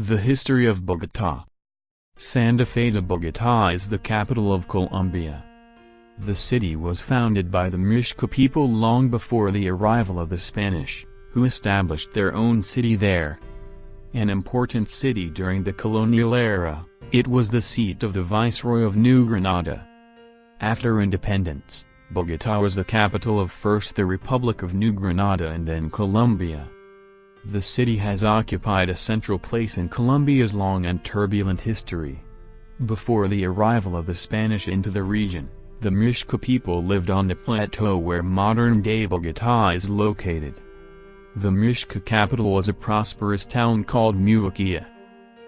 The history of Bogota. Santa Fe de Bogotá is the capital of Colombia. The city was founded by the Muisca people long before the arrival of the Spanish, who established their own city there. An important city during the colonial era, it was the seat of the Viceroy of New Granada. After independence, Bogota was the capital of first the Republic of New Granada and then Colombia. The city has occupied a central place in Colombia's long and turbulent history. Before the arrival of the Spanish into the region, the Muisca people lived on the plateau where modern-day Bogota is located. The Muisca capital was a prosperous town called Muisca.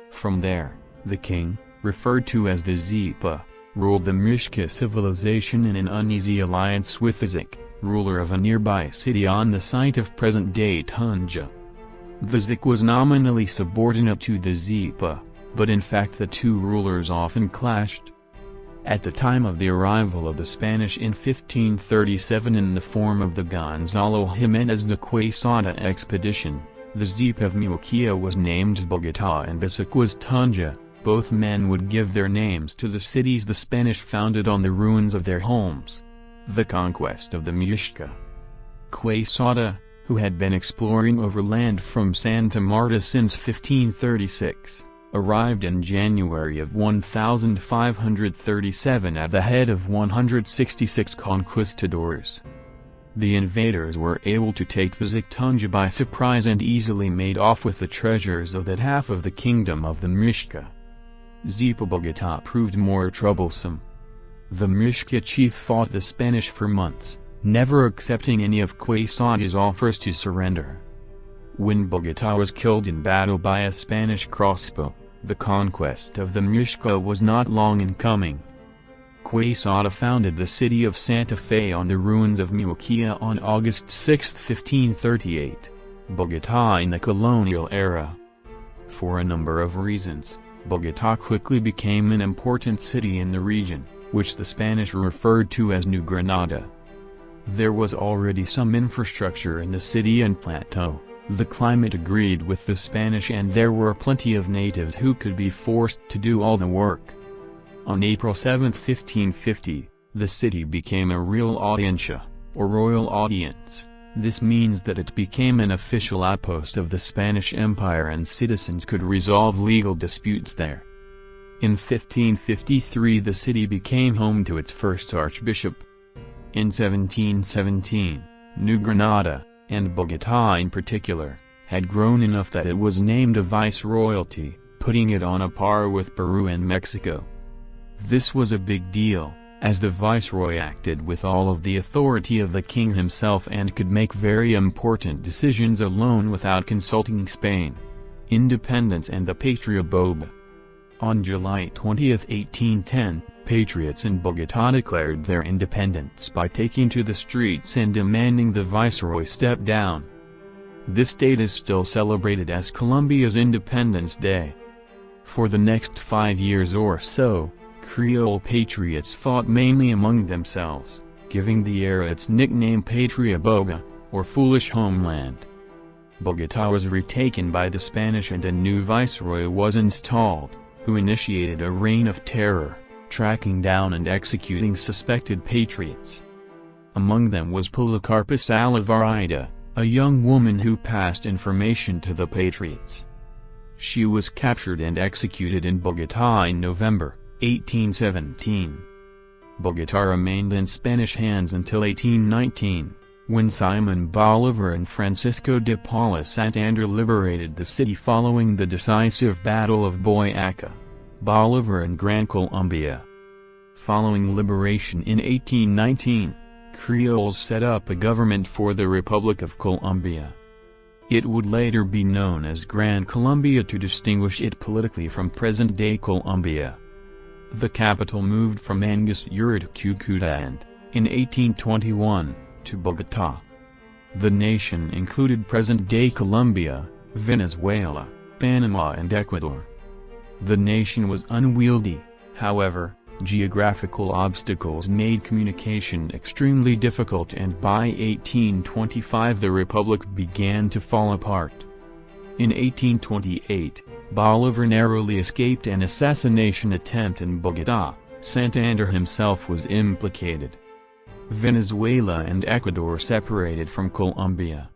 From there, the king, referred to as the Zipa, ruled the Muisca civilization in an uneasy alliance with the Zik, ruler of a nearby city on the site of present-day Tunja. The Zik was nominally subordinate to the Zipa, but in fact the two rulers often clashed. At the time of the arrival of the Spanish in 1537 in the form of the Gonzalo Jimenez de Quesada expedition, the Zipa of Muisca was named Bogota and the Zik was Tunja. Both men would give their names to the cities the Spanish founded on the ruins of their homes. The conquest of the Muisca. Quesada, who had been exploring overland from Santa Marta since 1536, arrived in January of 1537 at the head of 166 conquistadors. The invaders were able to take the Zik Tunja by surprise and easily made off with the treasures of that half of the kingdom of the Muisca. Zipa Bogota proved more troublesome. The Muisca chief fought the Spanish for months, never accepting any of Quesada's offers to surrender. When Bogota was killed in battle by a Spanish crossbow, the conquest of the Muisca was not long in coming. Quesada founded the city of Santa Fe on the ruins of Muisca on August 6, 1538, Bogota in the colonial era. For a number of reasons, Bogota quickly became an important city in the region, which the Spanish referred to as New Granada. There was already some infrastructure in the city and plateau, the climate agreed with the Spanish and there were plenty of natives who could be forced to do all the work. On April 7, 1550, the city became a real audiencia, or royal audience. This means that it became an official outpost of the Spanish Empire and citizens could resolve legal disputes there. In 1553 the city became home to its first archbishop. In 1717, New Granada, and Bogota in particular, had grown enough that it was named a viceroyalty, putting it on a par with Peru and Mexico. This was a big deal, as the viceroy acted with all of the authority of the king himself and could make very important decisions alone without consulting Spain, independence and the PATRIA BOBA. On July 20, 1810, patriots in Bogota declared their independence by taking to the streets and demanding the viceroy step down. This date is still celebrated as Colombia's Independence Day. For the next 5 years or so, Creole patriots fought mainly among themselves, giving the era its nickname Patria Boba, or Foolish Homeland. Bogota was retaken by the Spanish and a new viceroy was installed, who initiated a reign of terror, tracking down and executing suspected patriots. Among them was Policarpus Alvarado, a young woman who passed information to the patriots. She was captured and executed in Bogota in November 1817. Bogota remained in Spanish hands until 1819, when Simon Bolivar and Francisco de Paula Santander liberated the city following the decisive Battle of Boyacá, Bolivar and Gran, Colombia. Following liberation in 1819, Creoles set up a government for the Republic of Colombia. It would later be known as Gran Colombia to distinguish it politically from present-day Colombia. The capital moved from Angostura to Cúcuta and, in 1821, to Bogota. The nation included present-day Colombia, Venezuela, Panama and Ecuador. The nation was unwieldy, however. Geographical obstacles made communication extremely difficult and by 1825 the republic began to fall apart. In 1828, Bolivar narrowly escaped an assassination attempt in Bogota. Santander himself was implicated. Venezuela and Ecuador separated from Colombia.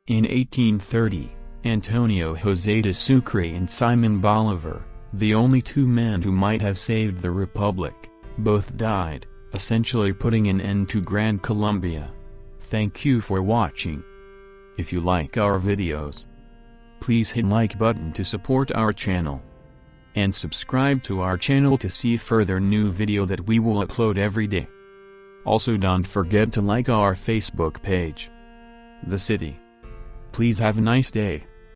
In 1830, Antonio José de Sucre and Simon Bolivar, the only two men who might have saved the Republic, both died, essentially putting an end to Gran Colombia. Thank you for watching. If you like our videos, please hit like button to support our channel. And subscribe to our channel to see further new video that we will upload every day. Also don't forget to like our Facebook page, The City. Please have a nice day.